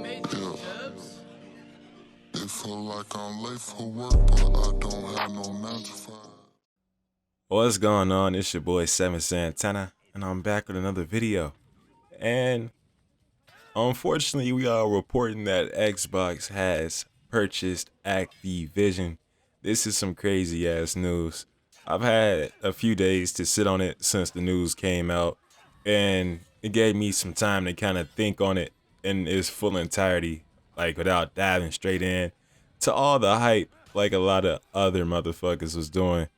It feel like I'm late for work, but I don't have no 9 to 5. What's going on? It's your boy Seven Santana, and I'm back with another video. And unfortunately, we are reporting that Xbox has purchased Activision. This is some crazy ass news. I've had a few days to sit on it since the news came out, and it gave me some time to kind of think on it in its full entirety, like without diving straight in to all the hype like a lot of other motherfuckers was doing,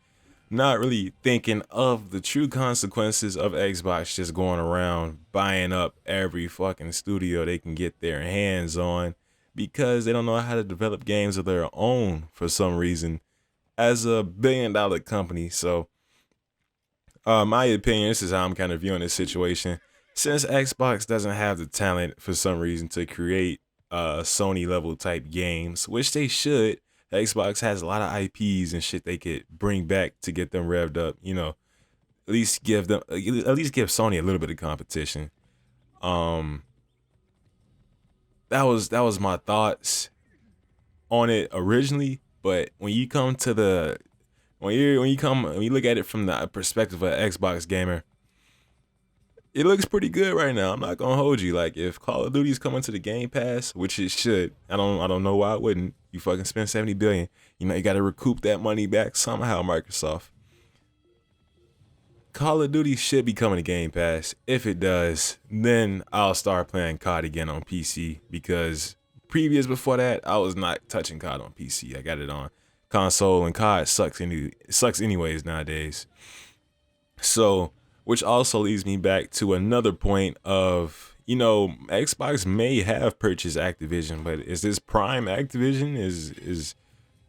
not really thinking of the true consequences of Xbox just going around buying up every fucking studio they can get their hands on because they don't know how to develop games of their own for some reason as a billion-dollar company. So, my opinion, this is how I'm kind of viewing this situation. Since Xbox doesn't have the talent for some reason to create Sony level type games, which they should. Xbox has a lot of IPs and shit they could bring back to get them revved up. You know, at least give Sony a little bit of competition. Um, that was my thoughts on it originally, but when you come to the when you look at it from the perspective of an Xbox gamer, it looks pretty good right now. I'm not gonna hold you. Like if Call of Duty's coming to the Game Pass, which it should, I don't know why it wouldn't. You fucking spend 70 billion. You know you got to recoup that money back somehow. Microsoft. Call of Duty should be coming to Game Pass. If it does, then I'll start playing COD again on PC because previous before that, I was not touching COD on PC. I got it on console, and COD sucks anyways nowadays. So, which also leads me back to another point of, Xbox may have purchased Activision, but is this prime Activision? Is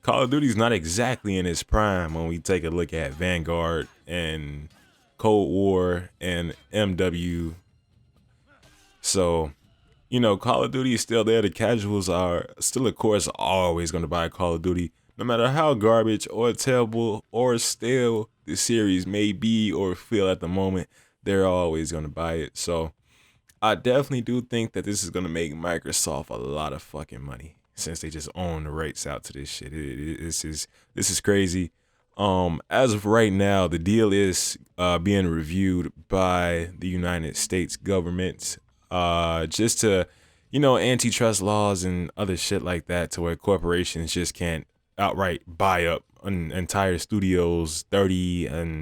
Call of Duty's not exactly in its prime when we take a look at Vanguard and Cold War and MW. So, Call of Duty is still there. The casuals are still, of course, always going to buy Call of Duty, no matter how garbage or terrible or stale the series may be or feel at the moment. They're always going to buy it. So, I definitely do think that this is going to make Microsoft a lot of fucking money since they just own the rights out to this shit. This is crazy. As of right now, the deal is being reviewed by the United States government, just to, antitrust laws and other shit like that, to where corporations just can't outright buy up an entire studios, 30,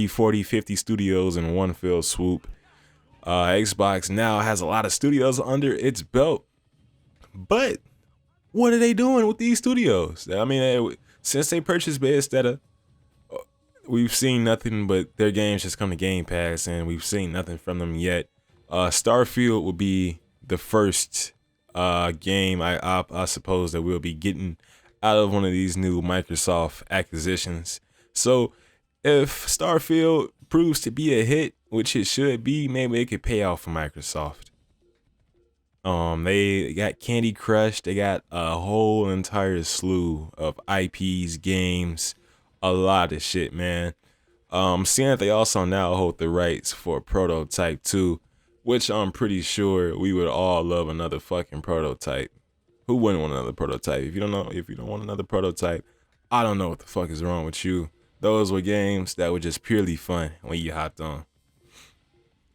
40, 50 studios in one fell swoop. Xbox now has a lot of studios under its belt, but what are they doing with these studios? I mean, since they purchased Bethesda, we've seen nothing but their games just come to Game Pass, and we've seen nothing from them yet. Starfield will be the first game I suppose that we'll be getting out of one of these new Microsoft acquisitions. So if Starfield proves to be a hit, which it should be, maybe it could pay off for Microsoft. They got Candy Crush. They got a whole entire slew of IPs, games, a lot of shit, man. Seeing that they also now hold the rights for Prototype 2, which I'm pretty sure we would all love another fucking Prototype. Who wouldn't want another Prototype? If you don't want another Prototype, I don't know what the fuck is wrong with you. Those were games that were just purely fun when you hopped on.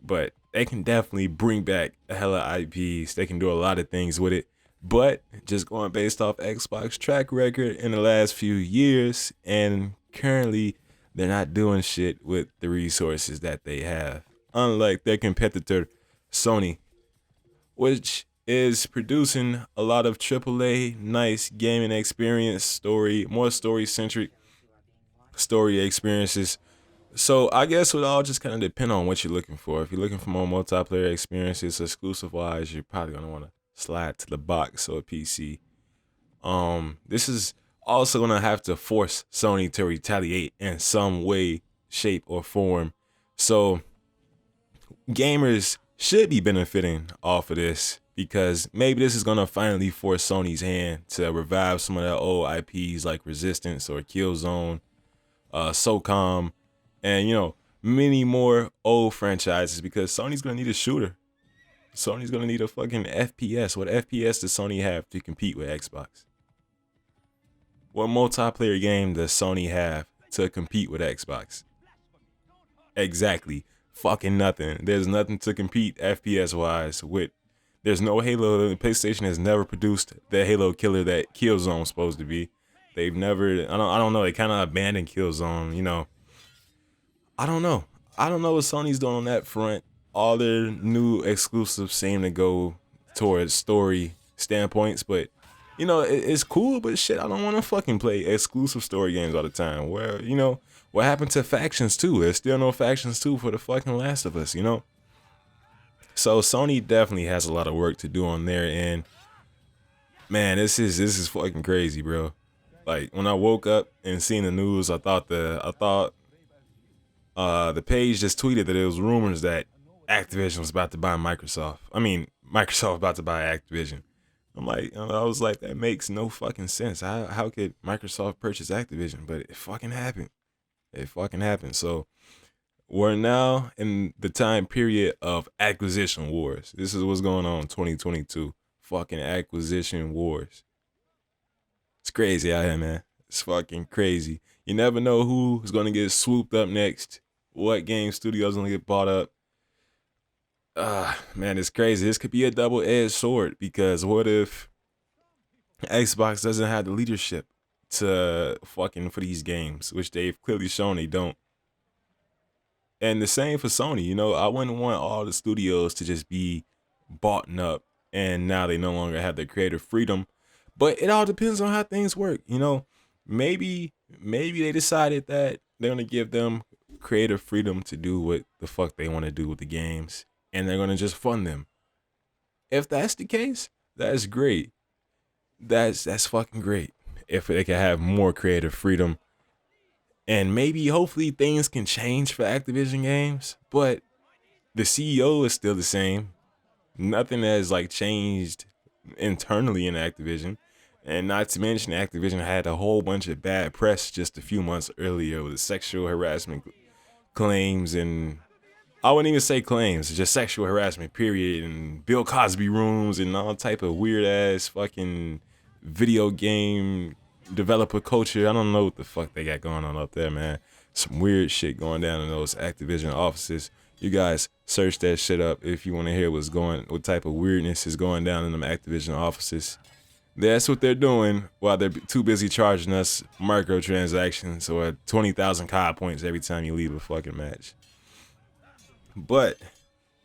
But they can definitely bring back a hella IPs. They can do a lot of things with it. But just going based off Xbox track record in the last few years, and currently they're not doing shit with the resources that they have. Unlike their competitor, Sony, which is producing a lot of AAA, nice gaming experience, more story-centric story experiences. So I guess it would all just kind of depend on what you're looking for. If you're looking for more multiplayer experiences, exclusive wise, you're probably gonna want to slide to the box or PC. This is also gonna have to force Sony to retaliate in some way, shape, or form. So gamers should be benefiting off of this because maybe this is gonna finally force Sony's hand to revive some of their old IPs like Resistance or Killzone, SOCOM, and many more old franchises because Sony's gonna need a shooter. Sony's gonna need a fucking FPS. What FPS does Sony have to compete with Xbox? What multiplayer game does Sony have to compete with Xbox? Exactly. Fucking nothing. There's nothing to compete FPS wise with. There's no Halo. PlayStation has never produced the Halo killer that Killzone's supposed to be. They've never. I don't know. They kind of abandoned Killzone. You know. I don't know. I don't know what Sony's doing on that front. All their new exclusives seem to go towards story standpoints, but you know, it's cool, but shit, I don't want to fucking play exclusive story games all the time. Where, you know, what happened to Factions 2? There's still no Factions 2 for the fucking Last of Us, you know? So Sony definitely has a lot of work to do on there, and man, this is fucking crazy, bro. Like when I woke up and seen the news, I thought the page just tweeted that it was rumors that Activision was about to buy Microsoft. I mean, Microsoft about to buy Activision. I was like, that makes no fucking sense. How could Microsoft purchase Activision? But it fucking happened. It fucking happened. So we're now in the time period of acquisition wars. This is what's going on in 2022. Fucking acquisition wars. It's crazy out here, man. It's fucking crazy. You never know who's gonna get swooped up next. What game studio's gonna get bought up. Man, it's crazy. This could be a double-edged sword, because what if Xbox doesn't have the leadership to fucking for these games, which they've clearly shown they don't. And the same for Sony. You know, I wouldn't want all the studios to just be bought up and now they no longer have their creative freedom. But it all depends on how things work. You know, maybe they decided that they're gonna give them creative freedom to do what the fuck they want to do with the games, and they're gonna just fund them. If that's the case, that's great. That's fucking great. If they can have more creative freedom, and maybe hopefully things can change for Activision games, but the CEO is still the same. Nothing has like changed internally in Activision. And not to mention, Activision had a whole bunch of bad press just a few months earlier with sexual harassment claims, and I wouldn't even say claims, just sexual harassment, period, and Bill Cosby rooms and all type of weird ass fucking video game developer culture. I don't know what the fuck they got going on up there, man. Some weird shit going down in those Activision offices. You guys search that shit up if you want to hear what type of weirdness is going down in them Activision offices. That's what they're doing while they're too busy charging us microtransactions or 20,000 COD points every time you leave a fucking match. But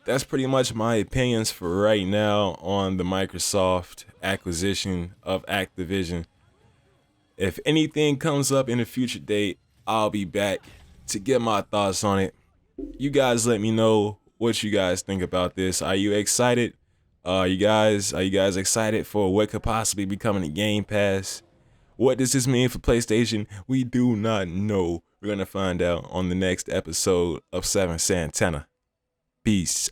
that's pretty much my opinions for right now on the Microsoft acquisition of Activision. If anything comes up in a future date, I'll be back to get my thoughts on it. You guys let me know what you guys think about this. Are you excited? Are you guys excited for what could possibly be coming to Game Pass? What does this mean for PlayStation? We do not know. We're gonna find out on the next episode of Seven Santana. Peace.